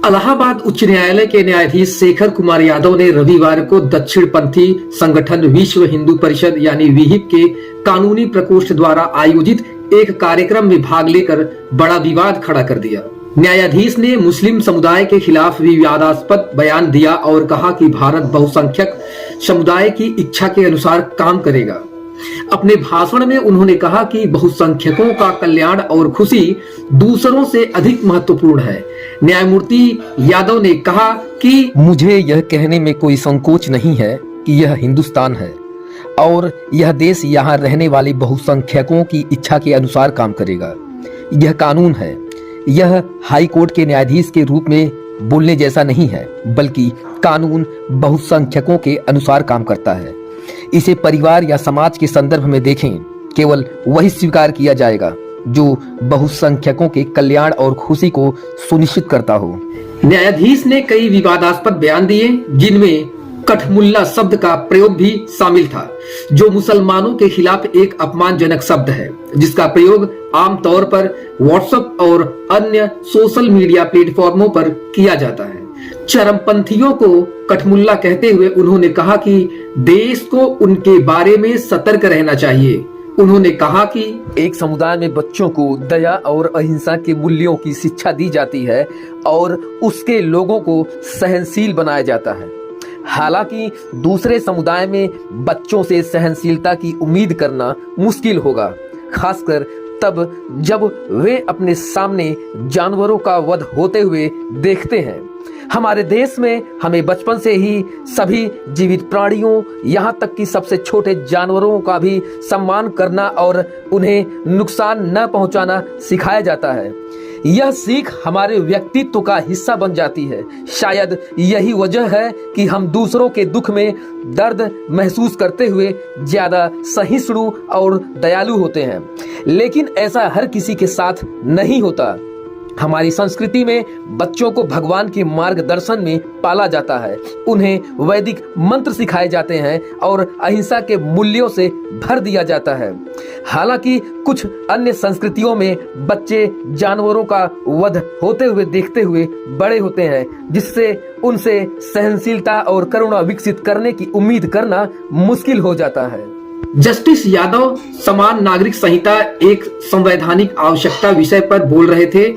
इलाहाबाद उच्च न्यायालय के न्यायाधीश शेखर कुमार यादव ने रविवार को दक्षिणपंथी संगठन विश्व हिंदू परिषद यानी विहिप के कानूनी प्रकोष्ठ द्वारा आयोजित एक कार्यक्रम में भाग लेकर बड़ा विवाद खड़ा कर दिया। न्यायाधीश ने मुस्लिम समुदाय के खिलाफ विवादास्पद बयान दिया और कहा कि भारत बहुसंख्यक समुदाय की इच्छा के अनुसार काम करेगा। अपने भाषण में उन्होंने कहा कि बहुसंख्यकों का कल्याण और खुशी दूसरों से अधिक महत्वपूर्ण है। न्यायमूर्ति यादव ने कहा कि मुझे यह कहने में कोई संकोच नहीं है कि यह हिंदुस्तान है और यह देश यहाँ रहने वाले बहुसंख्यकों की इच्छा के अनुसार काम करेगा। यह कानून है। यह हाई कोर्ट के न्यायाधीश के रूप में बोलने जैसा नहीं है, बल्कि कानून बहुसंख्यकों के अनुसार काम करता है। इसे परिवार या समाज के संदर्भ में देखें, केवल वही स्वीकार किया जाएगा जो बहुसंख्यकों के कल्याण और खुशी को सुनिश्चित करता हो। न्यायाधीश ने कई विवादास्पद बयान दिए, जिनमें कठमुल्ला शब्द का प्रयोग भी शामिल था, जो मुसलमानों के खिलाफ एक अपमानजनक शब्द है, जिसका प्रयोग आमतौर पर व्हाट्सएप और अन्य सोशल मीडिया प्लेटफॉर्मों पर किया जाता है। चरमपंथियों को कठमुल्ला कहते हुए उन्होंने कहा कि देश को उनके बारे में सतर्क रहना चाहिए। उन्होंने कहा कि एक समुदाय में बच्चों को दया और अहिंसा के मूल्यों की शिक्षा दी जाती है और उसके लोगों को सहनशील बनाया जाता है। हालांकि दूसरे समुदाय में बच्चों से सहनशीलता की उम्मीद करना मुश्किल होगा, खासकर तब जब वे अपने सामने जानवरों का वध होते हुए देखते हैं। हमारे देश में हमें बचपन से ही सभी जीवित प्राणियों, यहाँ तक कि सबसे छोटे जानवरों का भी सम्मान करना और उन्हें नुकसान न पहुंचाना सिखाया जाता है। यह सीख हमारे व्यक्तित्व का हिस्सा बन जाती है। शायद यही वजह है कि हम दूसरों के दुख में दर्द महसूस करते हुए ज्यादा सहिष्णु और दयालु होते हैं, लेकिन ऐसा हर किसी के साथ नहीं होता। हमारी संस्कृति में बच्चों को भगवान के मार्गदर्शन में पाला जाता है। उन्हें वैदिक मंत्र सिखाए जाते हैं और अहिंसा के मूल्यों से भर दिया जाता है। हालांकि कुछ अन्य संस्कृतियों में बच्चे जानवरों का वध होते हुए देखते हुए बड़े होते हैं, जिससे उनसे सहनशीलता और करुणा विकसित करने की उम्मीद करना मुश्किल हो जाता है। जस्टिस यादव समान नागरिक संहिता एक संवैधानिक आवश्यकता विषय पर बोल रहे थे।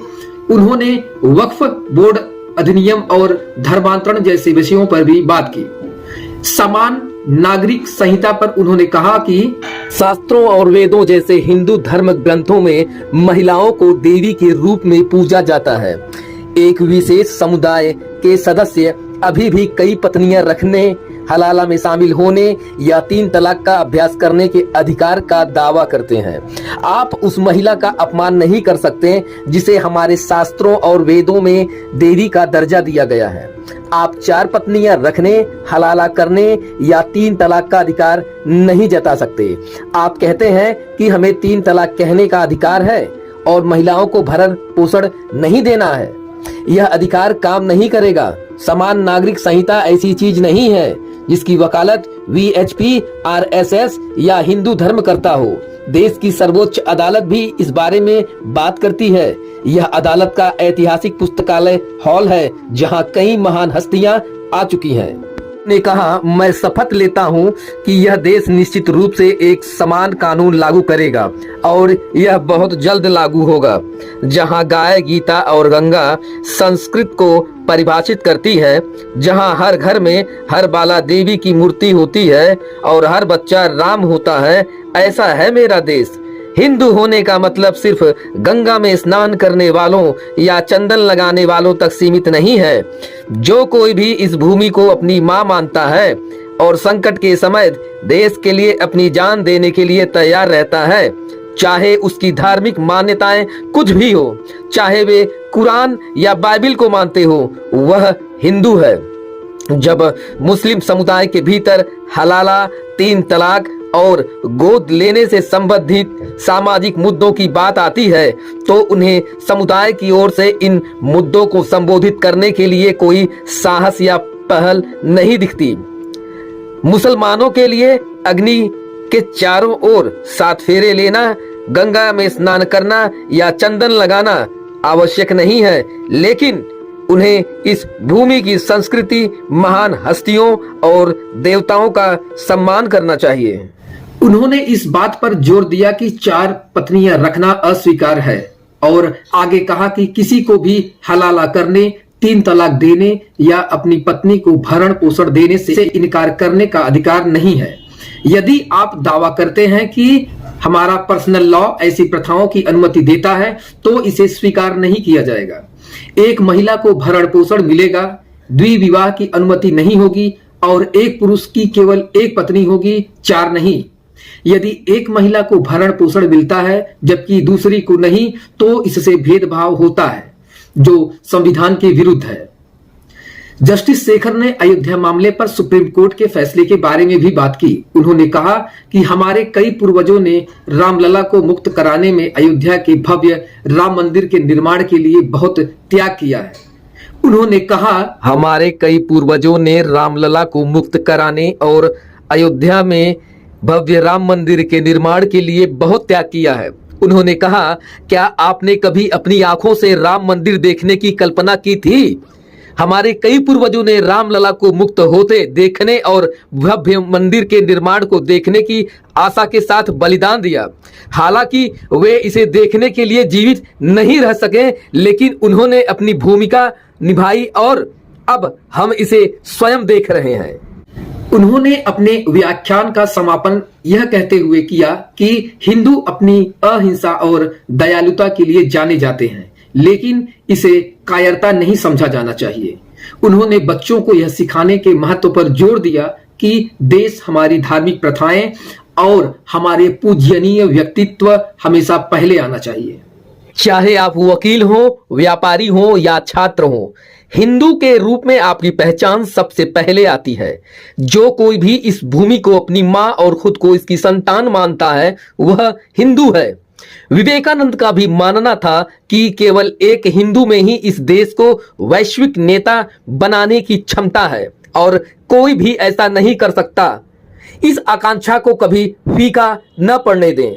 उन्होंने वक्फ बोर्ड अधिनियम और धर्मांतरण जैसे विषयों पर भी बात की। समान नागरिक संहिता पर उन्होंने कहा कि शास्त्रों और वेदों जैसे हिंदू धर्म ग्रंथों में महिलाओं को देवी के रूप में पूजा जाता है। एक विशेष समुदाय के सदस्य अभी भी कई पत्नियां रखने, हलाला में शामिल होने या 3 तलाक का अभ्यास करने के अधिकार का दावा करते हैं। आप उस महिला का अपमान नहीं कर सकते जिसे हमारे शास्त्रों और वेदों में देवी का दर्जा दिया गया है। आप 4 पत्नियां रखने, हलाला करने या 3 तलाक का अधिकार नहीं जता सकते। आप कहते हैं कि हमें 3 तलाक कहने का अधिकार है और महिलाओं को भरण पोषण नहीं देना है। यह अधिकार काम नहीं करेगा। समान नागरिक संहिता ऐसी चीज नहीं है जिसकी वकालत VHP, RSS या हिंदू धर्म करता हो। देश की सर्वोच्च अदालत भी इस बारे में बात करती है। यह अदालत का ऐतिहासिक पुस्तकालय हॉल है, जहां कई महान हस्तियां आ चुकी हैं। ने कहा, मैं शपथ लेता हूं कि यह देश निश्चित रूप से एक समान कानून लागू करेगा और यह बहुत जल्द लागू होगा। जहां गाय, गीता और गंगा संस्कृत को परिभाषित करती है, जहां हर घर में हर बाला देवी की मूर्ति होती है और हर बच्चा राम होता है, ऐसा है मेरा देश। हिंदू होने का मतलब सिर्फ गंगा में स्नान करने वालों या चंदन लगाने वालों तक सीमित नहीं है। जो कोई भी इस भूमि को अपनी मां मानता है और संकट के समय देश के लिए अपनी जान देने के लिए तैयार रहता है, चाहे उसकी धार्मिक मान्यताएं कुछ भी हो, चाहे वे कुरान या बाइबिल को मानते हो, वह हिंदू है। जब मुस्लिम समुदाय के भीतर हलाला, 3 तलाक और गोद लेने से संबंधित सामाजिक मुद्दों की बात आती है, तो उन्हें समुदाय की ओर से इन मुद्दों को संबोधित करने के लिए कोई साहस या पहल नहीं दिखती। मुसलमानों के लिए अग्नि के चारों ओर 7 फेरे लेना, गंगा में स्नान करना या चंदन लगाना आवश्यक नहीं है, लेकिन उन्हें इस भूमि की संस्कृति, महान हस्तियों और देवताओं का सम्मान करना चाहिए। उन्होंने इस बात पर जोर दिया कि 4 पत्नियां रखना अस्वीकार है और आगे कहा कि किसी को भी हलाला करने, 3 तलाक देने या अपनी पत्नी को भरण पोषण देने से इनकार करने का अधिकार नहीं है। यदि आप दावा करते हैं कि हमारा पर्सनल लॉ ऐसी प्रथाओं की अनुमति देता है तो इसे स्वीकार नहीं किया जाएगा। एक महिला को भरण पोषण मिलेगा, द्विविवाह की अनुमति नहीं होगी और एक पुरुष की केवल एक पत्नी होगी, 4 नहीं। यदि एक महिला को भरण पोषण मिलता है जबकि दूसरी को नहीं तो इससे भेदभाव होता है जो संविधान के विरुद्ध है। जस्टिस शेखर ने अयोध्या मामले पर सुप्रीम कोर्ट के फैसले के बारे में भी बात की। उन्होंने कहा कि हमारे कई पूर्वजों ने रामलला को मुक्त कराने में अयोध्या के भव्य राम मंदिर के निर्माण के लिए बहुत त्याग किया है। उन्होंने कहा, हमारे कई पूर्वजों ने रामलला को मुक्त कराने और अयोध्या में भव्य राम मंदिर के निर्माण के लिए बहुत त्याग किया है। उन्होंने कहा, क्या आपने कभी अपनी आंखों से राम मंदिर देखने की कल्पना की थी? हमारे कई पूर्वजों ने रामलला को मुक्त होते देखने और भव्य मंदिर के निर्माण को देखने की आशा के साथ बलिदान दिया। हालांकि वे इसे देखने के लिए जीवित नहीं रह सके, लेकिन उन्होंने अपनी भूमिका निभाई और अब हम इसे स्वयं देख रहे हैं। उन्होंने अपने व्याख्यान का समापन यह कहते हुए किया कि हिंदू अपनी अहिंसा और दयालुता के लिए जाने जाते हैं, लेकिन इसे कायरता नहीं समझा जाना चाहिए। उन्होंने बच्चों को यह सिखाने के महत्व पर जोर दिया कि देश, हमारी धार्मिक प्रथाएं और हमारे पूजनीय व्यक्तित्व हमेशा पहले आना चाहिए। चाहे आप वकील हो, व्यापारी हो या छात्र हो, हिंदू के रूप में आपकी पहचान सबसे पहले आती है। जो कोई भी इस भूमि को अपनी मां और खुद को इसकी संतान मानता है वह हिंदू है। विवेकानंद का भी मानना था कि केवल एक हिंदू में ही इस देश को वैश्विक नेता बनाने की क्षमता है और कोई भी ऐसा नहीं कर सकता। इस आकांक्षा को कभी फीका न पड़ने दें।